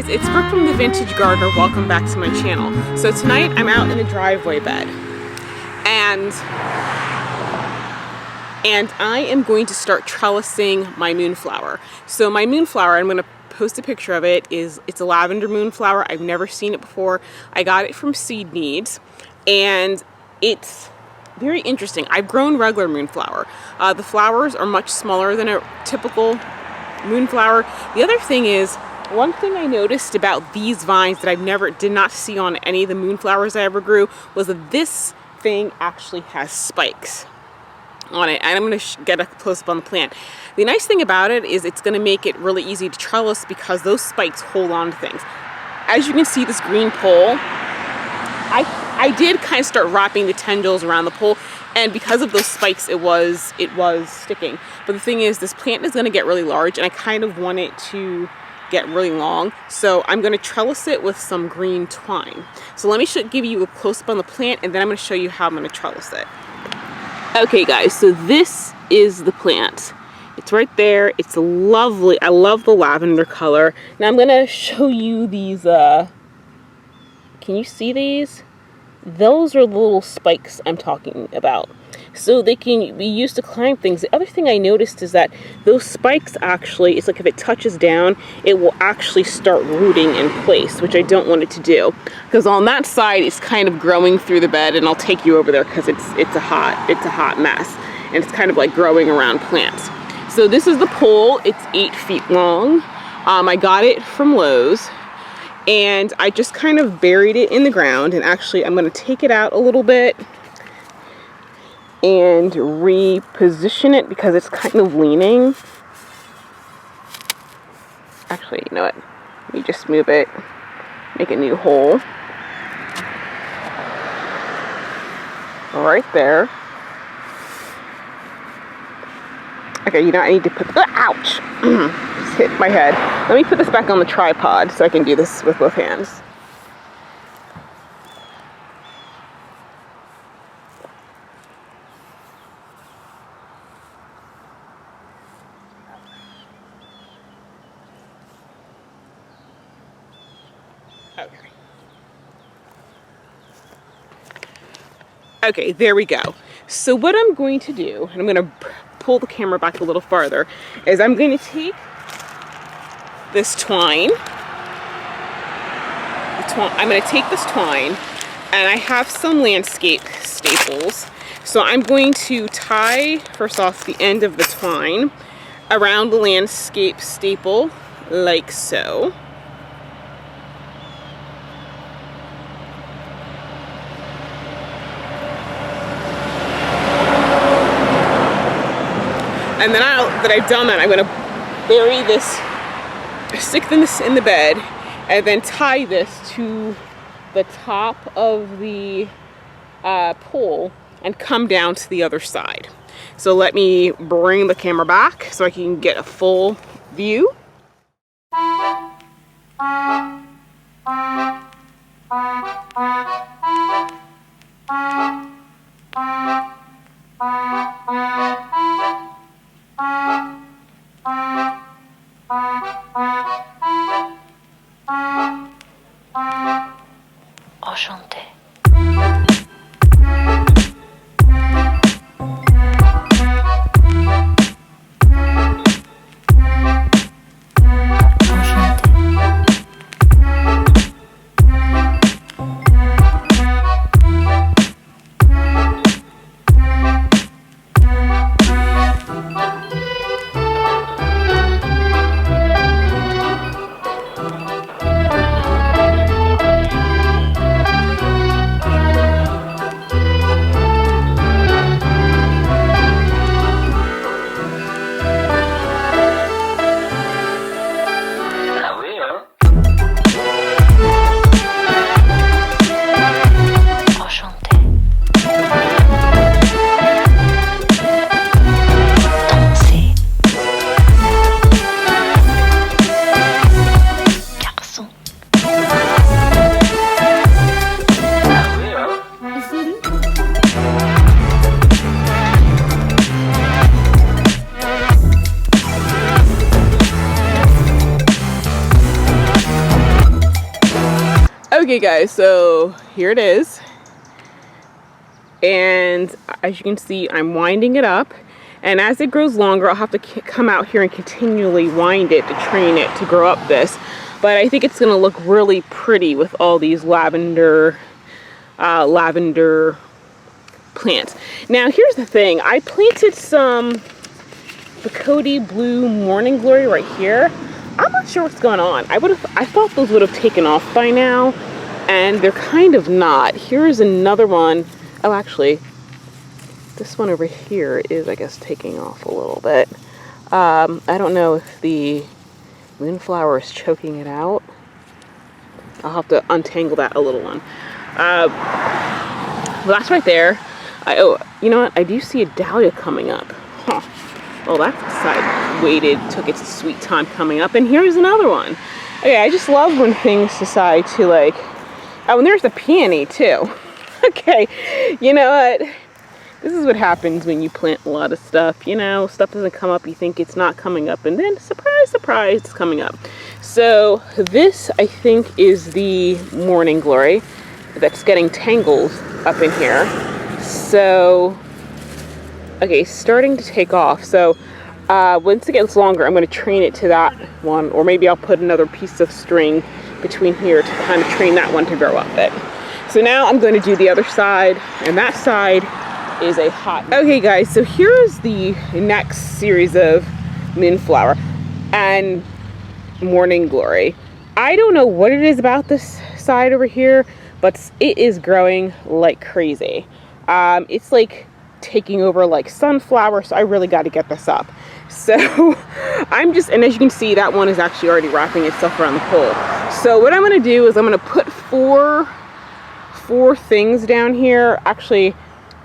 guys, it's Brooke from the Vintage Gardener. Welcome back to my channel. So tonight I'm out in the driveway bed and I am going to start trellising my moonflower. So my moonflower, I'm going to post a picture of it, it's a lavender moonflower. I've never seen it before. I got it from Seed Needs and it's very interesting. I've grown regular moonflower. The flowers are much smaller than a typical moonflower. The other thing is, one thing I noticed about these vines that did not see on any of the moonflowers I ever grew was that this thing actually has spikes on it. And I'm going to get a close up on the plant. The nice thing about it is it's going to make it really easy to trellis because those spikes hold on to things. As you can see, this green pole, I did kind of start wrapping the tendrils around the pole, and because of those spikes it was sticking. But the thing is, this plant is going to get really large and I kind of want it to get really long, so I'm going to trellis it with some green twine. So let me give you a close-up on the plant and then I'm going to show you how I'm going to trellis it. Okay guys, so this is the plant. It's right there. It's lovely. I love the lavender color. Now I'm going to show you these, can you see these? Those are the little spikes I'm talking about. So they can be used to climb things. The other thing I noticed is that those spikes actually, it's like if it touches down, it will actually start rooting in place, which I don't want it to do. Because on that side, it's kind of growing through the bed, and I'll take you over there because it's a hot mess. And it's kind of like growing around plants. So this is the pole. It's 8 feet long. I got it from Lowe's. And I just kind of buried it in the ground, and actually I'm going to take it out a little bit and reposition it because it's kind of leaning. Actually, you know what? Let me just move it, make a new hole. Right there. Okay, you know, I need to put, ouch! Just hit my head. Let me put this back on the tripod so I can do this with both hands. Okay, there we go. So what I'm going to do, and I'm going to pull the camera back a little farther, is I'm going to take this twine. I'm going to take this twine, and I have some landscape staples. So I'm going to tie, first off, the end of the twine around the landscape staple, like so. And then that I've done that, I'm going to bury this, stick this in the bed, and then tie this to the top of the pole and come down to the other side. So let me bring the camera back so I can get a full view. Enchanté. Okay guys, so here it is. And as you can see, I'm winding it up. And as it grows longer, I'll have to come out here and continually wind it to train it to grow up this. But I think it's gonna look really pretty with all these lavender plants. Now here's the thing, I planted some Bacote Blue Morning Glory right here. I'm not sure what's going on. I thought those would have taken off by now, and they're kind of not. Here's another one. Oh, actually, this one over here is, I guess, taking off a little bit. I don't know if the Moonflower is choking it out. I'll have to untangle that a little one. Well, that's right there. Oh, you know what? I do see a dahlia coming up. Huh. Well, that side waited, took its sweet time coming up. And here's another one. Okay, I just love when things decide to like... Oh, and there's the peony too. Okay, you know what? This is what happens when you plant a lot of stuff. You know, stuff doesn't come up, you think it's not coming up, and then surprise, surprise, it's coming up. So this, I think, is the Morning Glory that's getting tangled up in here. So, okay, starting to take off. So once it gets longer, I'm going to train it to that one, or maybe I'll put another piece of string between here to kind of train that one to grow up it. So now I'm going to do the other side, and that side is a hot. Okay guys, so here's the next series of Moonflower and Morning Glory. I don't know what it is about this side over here, but it is growing like crazy. It's like taking over like sunflower, so I really got to get this up. So I'm just, and as you can see, that one is actually already wrapping itself around the pole. So what I'm going to do is I'm going to put four things down here. Actually,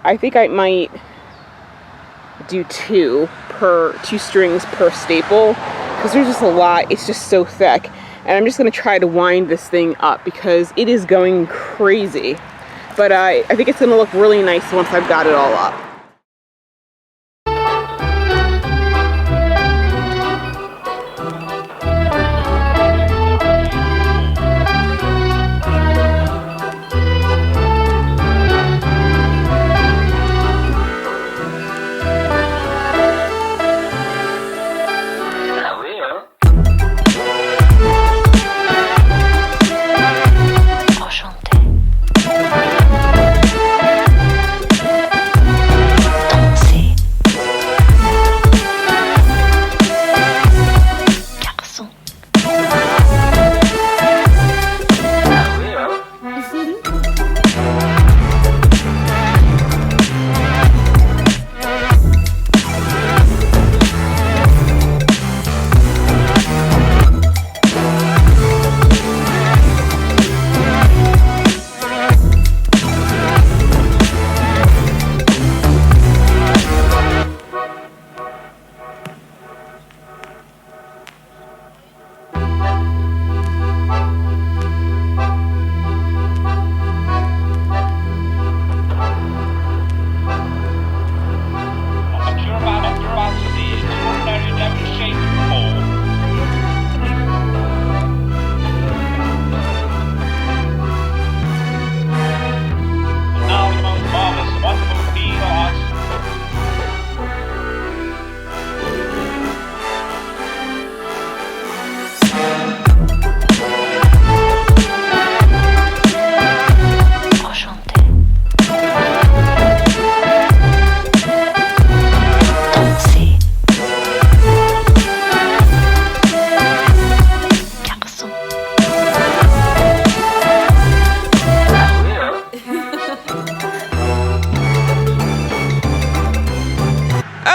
I think I might do two strings per staple, because there's just a lot. It's just so thick. And I'm just going to try to wind this thing up because it is going crazy. But I think it's going to look really nice once I've got it all up.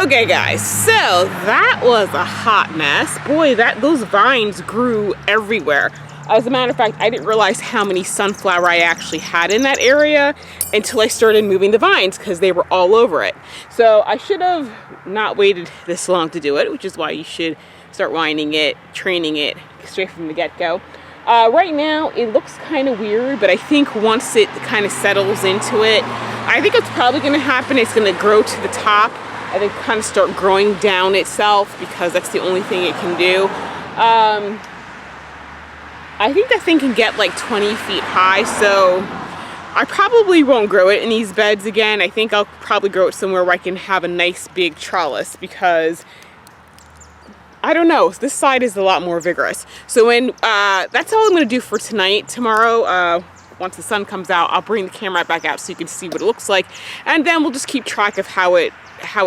Okay guys, so that was a hot mess. Boy, those vines grew everywhere. As a matter of fact, I didn't realize how many sunflower I actually had in that area until I started moving the vines because they were all over it. So I should have not waited this long to do it, which is why you should start winding it, training it straight from the get-go. Right now, it looks kind of weird, but I think once it kind of settles into it, I think it's probably going to happen. It's going to grow to the top and then kind of start growing down itself because that's the only thing it can do. I think that thing can get like 20 feet high, so I probably won't grow it in these beds again. I think I'll probably grow it somewhere where I can have a nice big trellis, because I don't know, this side is a lot more vigorous. So when that's all I'm going to do for tonight. Tomorrow, once the sun comes out, I'll bring the camera back out so you can see what it looks like, and then we'll just keep track of how it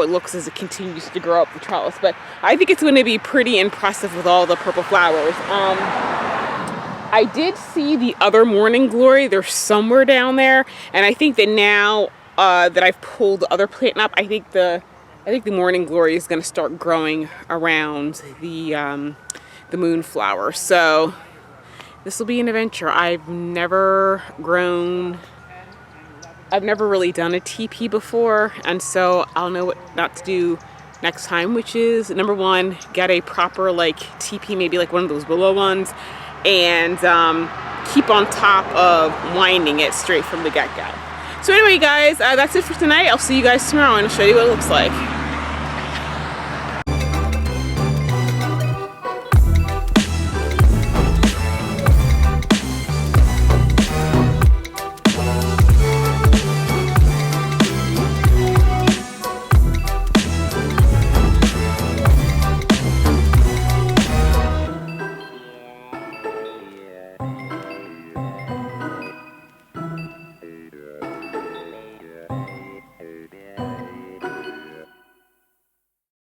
looks as it continues to grow up the trellis. But I think it's going to be pretty impressive with all the purple flowers. I did see the other morning glory. They're somewhere down there, and I think that now that I've pulled the other plant up, I think the morning glory is going to start growing around the moonflower. So this will be an adventure. I've never really done a teepee before, and so I'll know what not to do next time, which is, number one, get a proper like teepee, maybe like one of those willow ones, and keep on top of winding it straight from the get-go. So anyway, guys, that's it for tonight. I'll see you guys tomorrow and I'll show you what it looks like.